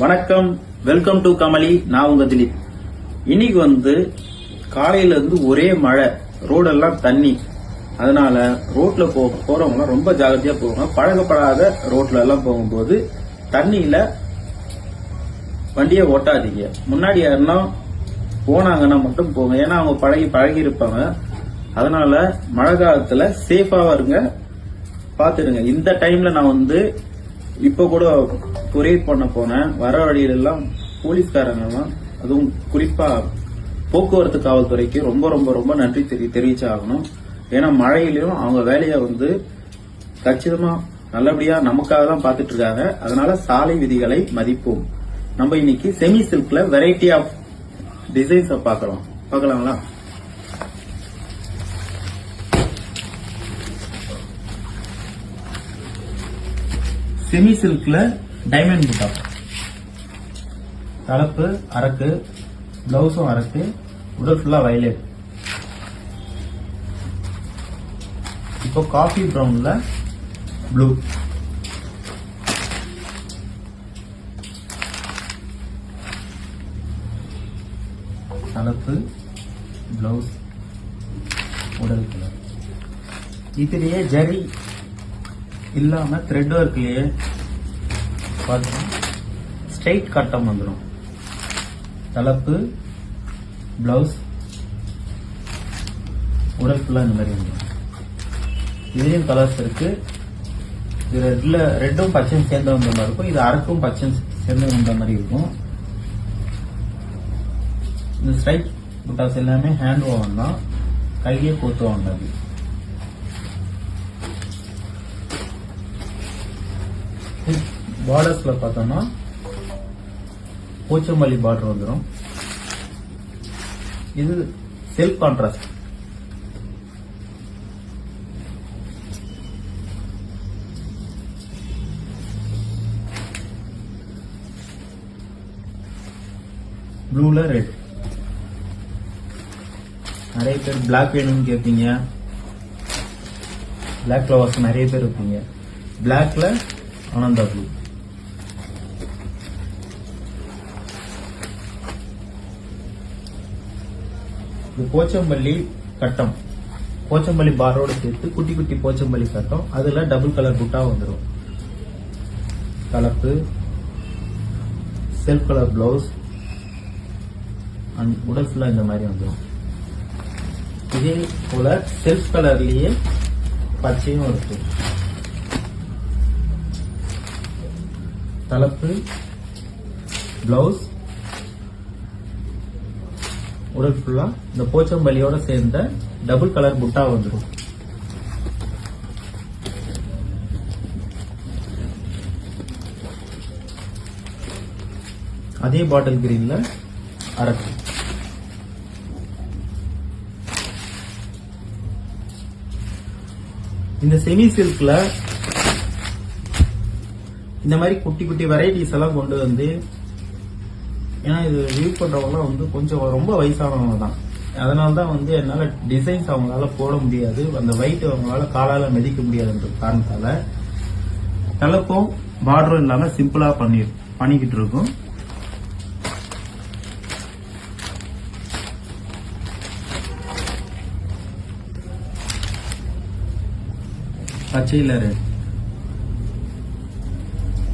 வணக்கம், welcome to Kamali. நான் உங்க திலீப். இன்னைக்கு காலையில இருந்து ஒரே மழை, ரோடெல்லாம் தண்ணி. அதனால ரோட்ல போறவங்க ரொம்ப ஜாகிரதையா போவாங்க. பழகப்படாத ரோட்ல எல்லாம் போகும்போது தண்ணியில வண்டியை ஓட்டாதீங்க. முன்னாடி யாருன்னா போனாங்கன்னா மட்டும் போங்க, ஏன்னா அவங்க பழகி இருப்பாங்க. அதனால மழை காலத்துல சேஃபா இருங்க, பாத்துடுங்க. இந்த டைம்ல நான் இப்ப கூட கொரியர் பண்ண போனேன். வர வழியில எல்லாம் போலீஸ்காரங்க எல்லாம், அதுவும் குறிப்பா போக்குவரத்து காவல்துறைக்கு ரொம்ப ரொம்ப ரொம்ப நன்றி தெரிவிச்சாகணும். ஏன்னா மழையிலும் அவங்க வேலையை கச்சிதமா நல்லபடியா நமக்காக தான் பாத்துட்டு இருக்காங்க. அதனால சாலை விதிகளை மதிப்போம். நம்ம இன்னைக்கு செமி சில்க்ல வெரைட்டி ஆஃப் டிசைன்ஸ் பார்க்கலாங்களா? செமி சில்க்ல டைமண்ட் புட்டா, தலைப்பு அரக்கு, பிளவுஸும் அரக்கு, உடல் ஃபுல்லா வயலட். இப்போ காஃபி பிரவுன்ல ப்ளூ, தலைப்பு, பிளவுஸ், உடல் கலர். இதுலயே ஜரி இல்லாம த்ரெட் ஒர்க்லயே ஸ்ட்ரைட் கட்டம் வந்துடும். தலைப்பு, பிளவுஸ், உடல் ஃபுல்லா இந்த மாதிரி வந்துடும். இதுலயும் கலர்ஸ் இருக்கு. இது ரெட்டும் பச்சையும் சேர்ந்து வந்த மாதிரி இருக்கும். இது அரக்கும் பச்சையும் சேர்ந்து வந்த மாதிரி இருக்கும். இந்த ஸ்ட்ரைட் புட்டாஸ் எல்லாமே ஹேண்ட் ஓவன் தான், கையே கோத்து வாங்காது. பார்டர்ஸ்ல பார்த்தோம்னா போச்சம்பள்ளி பார்டர் வந்துடும். இது செல்ஃப் கான்ட்ராஸ்ட். ப்ளூல ரெட். நிறைய பேர் பிளாக் வேணும்னு கேட்பீங்க. பிளாக் லவர்ஸ் நிறைய பேர் இருப்பீங்க. பிளாக்ல ஆனந்தா ப்ளூ. போச்சம்பள்ளி கட்டம், போச்சம்பள்ளி பாரோட சேர்த்து குட்டி குட்டி போச்சம்பள்ளி கட்டம். அதுல டபுள் கலர் புட்டா வந்துடும். தலைப்பு, செல்ஃப் கலர் பிளவுஸ் அண்ட் உடல் ஃபுல்லா இந்த மாதிரி வந்துடும். இதே போல செல்ஃப் கலர்லயே பச்சையும் இருக்கு. தலைப்பு, பிளவுஸ், உடல் ஃபுல்லா இந்த போச்சம்பள்ளியோட சேர்ந்த டபுள் கலர் புட்டா வந்துடும். அதே பாட்டில் கிரீன்ல அரக்கு. இந்த செமி சில்க்ல இந்த மாதிரி குட்டி குட்டி வெரைட்டிஸ் எல்லாம் கொண்டு ஏன்னா இது வியூ பண்றவங்க கொஞ்சம் ரொம்ப வயசானவங்க தான். அதனாலதான் என்னால டிசைன்ஸ் அவங்களால போட முடியாது. அந்த வெயிட் அவங்களால காலால மிதிக்க முடியாதுன்ற காரணத்தால தலைப்பும் பார்டரும் இல்லாம சிம்பிளா பண்ணிக்கிட்டு இருக்கும். பச்சையில ரெட்.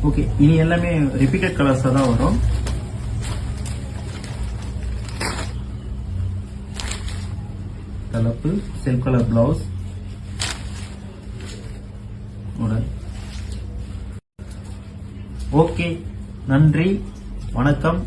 ஓகே, இனி எல்லாமே ரிப்பீட்டட் கலர்ஸ் தான் வரும். தலைப்பு, செல்ஃப் கலர் பிளவுஸ், உடல். ஓகே, நன்றி, வணக்கம்.